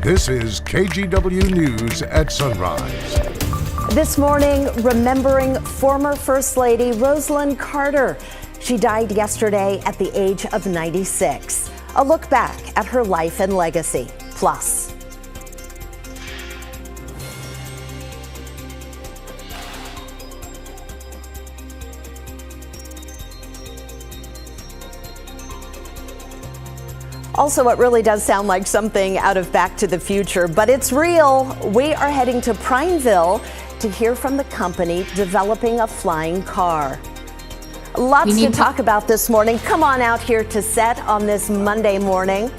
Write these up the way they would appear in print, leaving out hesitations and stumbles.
This is KGW News at Sunrise. This morning, remembering former First Lady Rosalynn Carter. She died yesterday at the age of 96. A look back at her life and legacy. Plus, also, it really does sound like something out of Back to the Future, but it's real. We are heading to Prineville to hear from the company developing a flying car. Lots to talk about this morning. Come on out here to set on this Monday morning.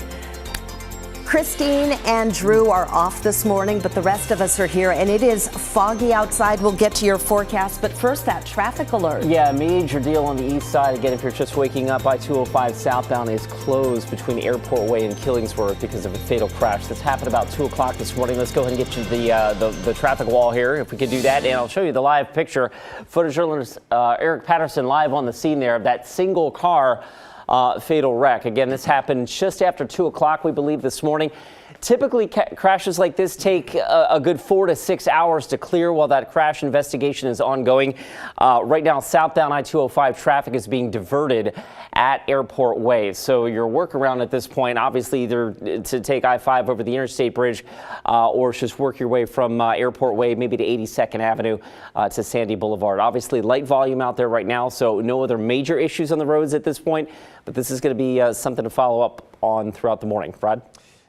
Christine and Drew are off this morning, but the rest of us are here, and it is foggy outside. We'll get to your forecast, but first, that traffic alert. Yeah, major deal on the east side. Again, if you're just waking up, I-205 southbound is closed between Airport Way and Killingsworth because of a fatal crash. This happened about 2 o'clock this morning. Let's go ahead and get you the traffic wall here, if we could do that, and I'll show you the live picture. Footage journalist Eric Patterson live on the scene there of that single car fatal wreck. Again, this happened just after 2 o'clock, we believe, this morning. Typically, crashes like this take a good 4 to 6 hours to clear while that crash investigation is ongoing. Right now, southbound I-205 traffic is being diverted at Airport Way. So your workaround at this point, obviously, either to take I-5 over the Interstate Bridge or just work your way from Airport Way, maybe to 82nd Avenue to Sandy Boulevard. Obviously, light volume out there right now, so no other major issues on the roads at this point. But this is going to be something to follow up on throughout the morning. Rod?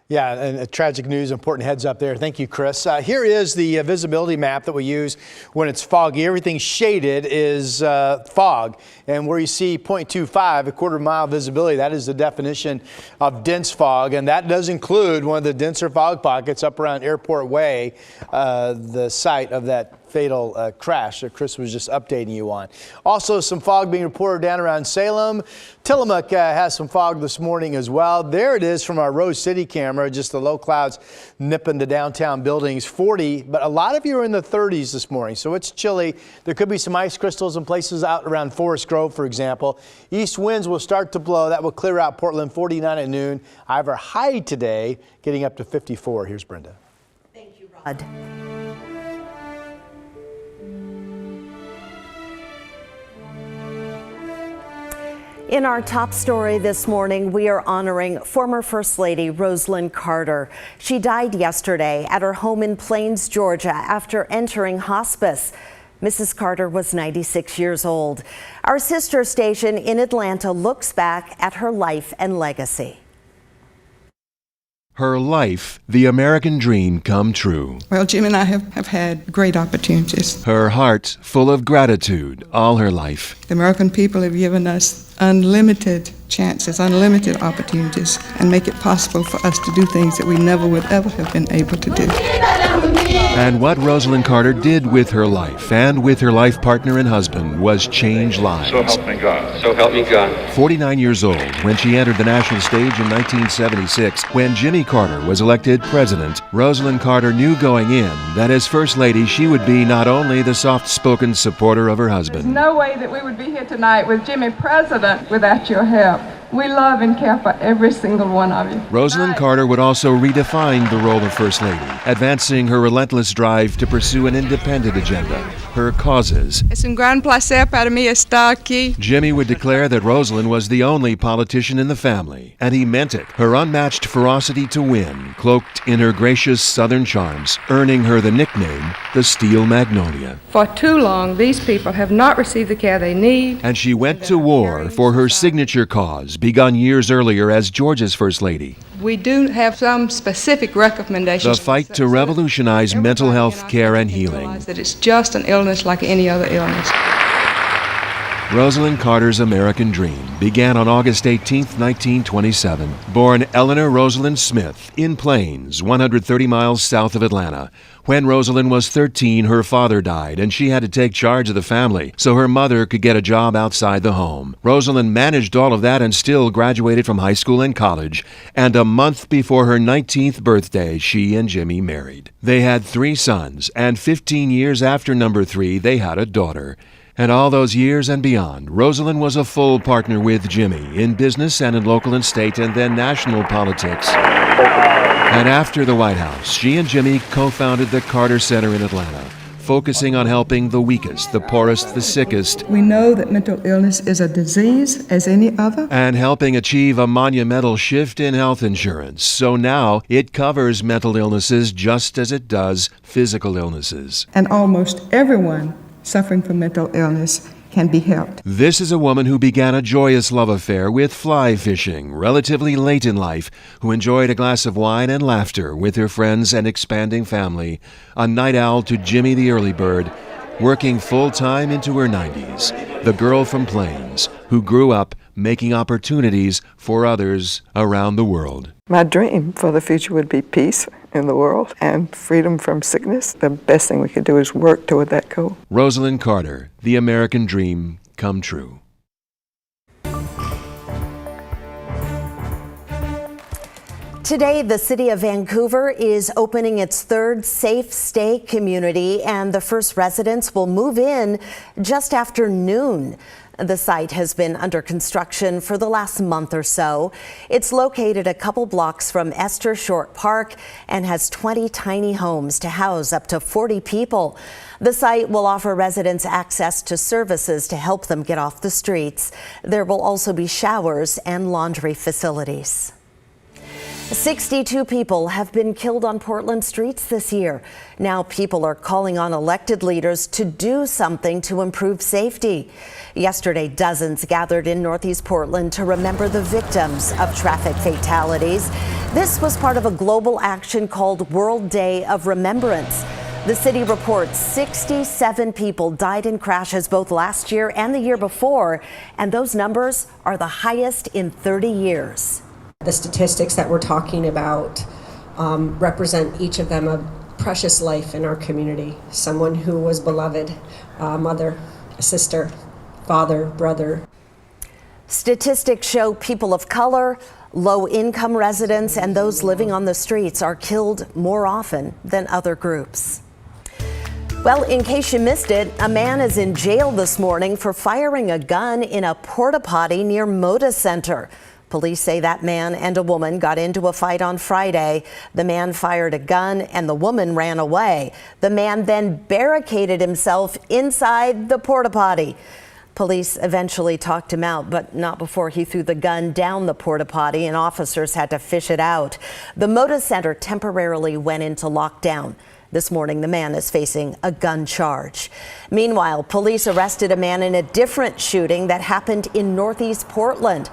Yeah, and tragic news, important heads up there. Thank you, Chris. Here is the visibility map that we use when it's foggy. Everything shaded is fog. And where you see 0.25, a quarter-mile visibility, that is the definition of dense fog. And that does include one of the denser fog pockets up around Airport Way, the site of that fatal crash that Chris was just updating you on. Also, some fog being reported down around Salem. Tillamook has some fog this morning as well. There it is from our Rose City camera, just the low clouds nipping the downtown buildings. 40, but a lot of you are in the 30s this morning, so it's chilly. There could be some ice crystals in places out around Forest Grove, for example. East winds will start to blow. That will clear out Portland, 49 at noon. However, high today, getting up to 54. Here's Brenda. Thank you, Rod. In our top story this morning, we are honoring former First Lady Rosalynn Carter. She died yesterday at her home in Plains, Georgia, after entering hospice. Mrs. Carter was 96 years old. Our sister station in Atlanta looks back at her life and legacy. Her life, the American dream come true. Well, Jim and I have had great opportunities. Her heart full of gratitude all her life. The American people have given us unlimited chances, unlimited opportunities, and make it possible for us to do things that we never would ever have been able to do. And what Rosalynn Carter did with her life and with her life partner and husband was change lives. So help me God. So help me God. 49 years old when she entered the national stage in 1976. When Jimmy Carter was elected president, Rosalynn Carter knew going in that as First Lady she would be not only the soft-spoken supporter of her husband. There's no way that we would be here tonight with Jimmy president without your help. We love and care for every single one of you. Rosalynn Carter would also redefine the role of First Lady, advancing her relentless drive to pursue an independent agenda, her causes. Es un gran placer para mí estar aquí. Jimmy would declare that Rosalynn was the only politician in the family, and he meant it. Her unmatched ferocity to win, cloaked in her gracious Southern charms, earning her the nickname, the Steel Magnolia. For too long, these people have not received the care they need. And she went to war for her signature cause, begun years earlier as Georgia's First Lady. We do have some specific recommendations. The fight to revolutionize mental health care and healing. That it's just an illness like any other illness. Rosalynn Carter's American dream began on August 18, 1927. Born Eleanor Rosalind Smith in Plains, 130 miles south of Atlanta. When Rosalynn was 13, her father died, and she had to take charge of the family so her mother could get a job outside the home. Rosalynn managed all of that and still graduated from high school and college. And a month before her 19th birthday, she and Jimmy married. They had 3 sons, and 15 years after number 3, they had a daughter. And all those years and beyond, Rosalynn was a full partner with Jimmy in business and in local and state and then national politics. And after the White House, she and Jimmy co-founded the Carter Center in Atlanta, focusing on helping the weakest, the poorest, the sickest, We know that mental illness is a disease as any other. and helping achieve a monumental shift in health insurance. So now it covers mental illnesses just as it does physical illnesses. And almost everyone suffering from mental illness can be helped. This is a woman who began a joyous love affair with fly fishing relatively late in life, who enjoyed a glass of wine and laughter with her friends and expanding family, a night owl to Jimmy the early bird, working full-time into her 90s, the girl from Plains who grew up making opportunities for others around the world. My dream for the future would be peace in the world and freedom from sickness. The best thing we could do is work toward that goal. Rosalind Carter, the American dream come true. Today, the city of Vancouver is opening its third Safe Stay community, and the first residents will move in just after noon. The site has been under construction for the last month or so. It's located a couple blocks from Esther Short Park and has 20 tiny homes to house up to 40 people. The site will offer residents access to services to help them get off the streets. There will also be showers and laundry facilities. 62 people have been killed on Portland streets this year. Now people are calling on elected leaders to do something to improve safety. Yesterday, dozens gathered in Northeast Portland to remember the victims of traffic fatalities. This was part of a global action called World Day of Remembrance. The city reports 67 people died in crashes both last year and the year before, and those numbers are the highest in 30 years. The statistics that we're talking about represent each of them a precious life in our community. Someone who was beloved, a mother, a sister, father, brother. Statistics show people of color, low-income residents, and those living on the streets are killed more often than other groups. Well, in case you missed it, a man is in jail this morning for firing a gun in a porta potty near Moda Center. Police say that man and a woman got into a fight on Friday. The man fired a gun and the woman ran away. The man then barricaded himself inside the porta potty. Police eventually talked him out, but not before he threw the gun down the porta potty and officers had to fish it out. The Moda Center temporarily went into lockdown. This morning, the man is facing a gun charge. Meanwhile, police arrested a man in a different shooting that happened in Northeast Portland.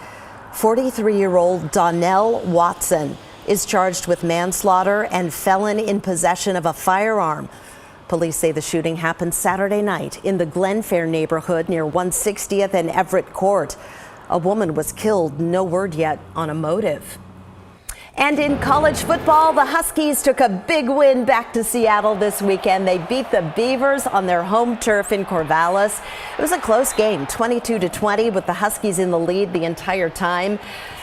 43-year-old Donnell Watson is charged with manslaughter and felon in possession of a firearm. Police say the shooting happened Saturday night in the Glenfair neighborhood near 160th and Everett Court. A woman was killed, no word yet on a motive. And in college football, the Huskies took a big win back to Seattle this weekend. They beat the Beavers on their home turf in Corvallis. It was a close game, 22-20, with the Huskies in the lead the entire time.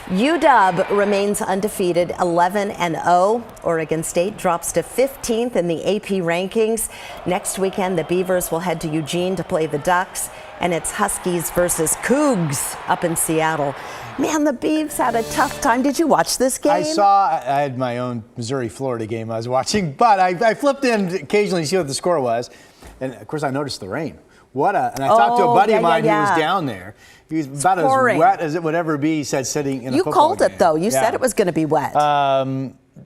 UW remains undefeated, 11-0. Oregon State drops to 15th in the AP rankings. Next weekend, the Beavers will head to Eugene to play the Ducks, and it's Huskies versus Cougs up in Seattle. Man, the Beavs had a tough time. Did you watch this game? I had my own Missouri-Florida game I was watching, but I flipped in occasionally to see what the score was. And, of course, I noticed the rain. And I talked to a buddy of mine who was down there. He was about as wet as it would ever be, he said, sitting in a football game. You called it, though. You said it was going to be wet.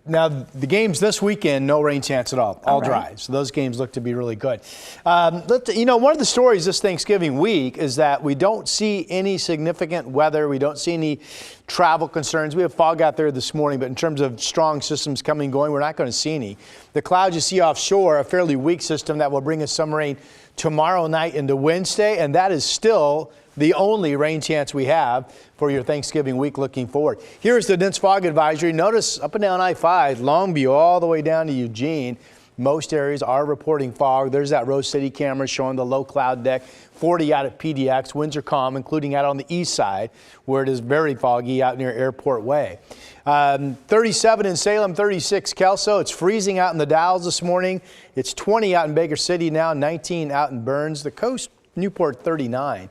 Now, the games this weekend, no rain chance at all. All dry. So those games look to be really good. One of the stories this Thanksgiving week is that we don't see any significant weather. We don't see any travel concerns. We have fog out there this morning, but in terms of strong systems coming and going, we're not going to see any. The clouds you see offshore, a fairly weak system that will bring us some rain tomorrow night into Wednesday, and that is still the only rain chance we have for your Thanksgiving week looking forward. Here's the dense fog advisory. Notice up and down I-5, Longview all the way down to Eugene. Most areas are reporting fog. There's that Rose City camera showing the low cloud deck. 40 out at PDX. Winds are calm, including out on the east side, where it is very foggy out near Airport Way. 37 in Salem, 36 Kelso. It's freezing out in the Dalles this morning. It's 20 out in Baker City now, 19 out in Burns. The coast, Newport, 39.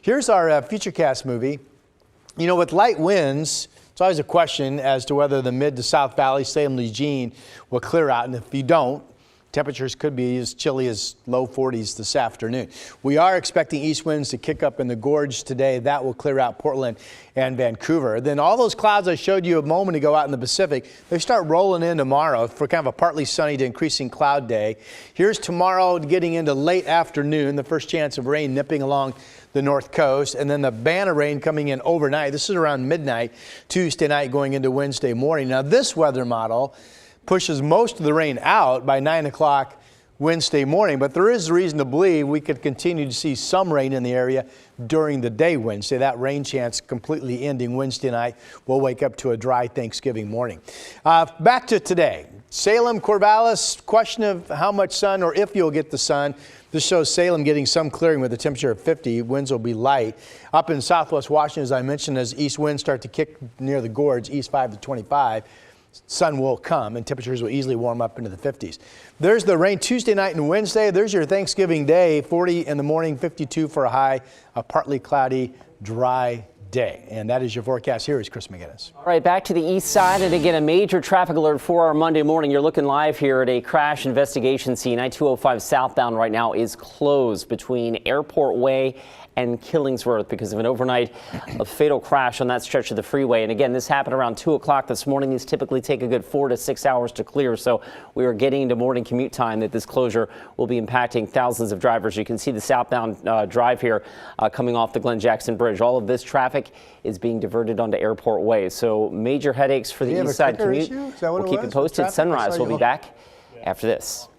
Here's our Futurecast movie. With light winds, It's always a question as to whether the mid to South Valley, Salem, Eugene will clear out. And if you don't, temperatures could be as chilly as low 40s this afternoon. We are expecting east winds to kick up in the gorge today. That will clear out Portland and Vancouver. Then all those clouds I showed you a moment ago out in the Pacific, they start rolling in tomorrow for kind of a partly sunny to increasing cloud day. Here's tomorrow getting into late afternoon, the first chance of rain nipping along the north coast, and then the band of rain coming in overnight. This is around midnight, Tuesday night going into Wednesday morning. Now this weather model pushes most of the rain out by 9 o'clock Wednesday morning, but there is reason to believe we could continue to see some rain in the area during the day Wednesday. That rain chance completely ending Wednesday night. We'll wake up to a dry Thanksgiving morning. Back to today. Salem, Corvallis, question of how much sun or if you'll get the sun. This shows Salem getting some clearing with a temperature of 50. Winds will be light. Up in southwest Washington, as I mentioned, as east winds start to kick near the gorge, east 5 to 25. Sun will come and temperatures will easily warm up into the 50s. There's the rain Tuesday night and Wednesday. There's your Thanksgiving day, 40 in the morning, 52 for a high, a partly cloudy, dry day. And that is your forecast. Here is Chris McGinnis. All right, back to the east side. And again, a major traffic alert for our Monday morning. You're looking live here at a crash investigation scene. I-205 southbound right now is closed between Airport Way and Killingsworth because of an overnight fatal crash on that stretch of the freeway. And again, this happened around 2 o'clock this morning. These typically take a good 4 to 6 hours to clear. So we are getting into morning commute time that this closure will be impacting thousands of drivers. You can see the southbound drive here coming off the Glen Jackson Bridge. All of this traffic is being diverted onto Airport Way. So major headaches for the east side commute. We'll keep it posted. Sunrise will be back after this.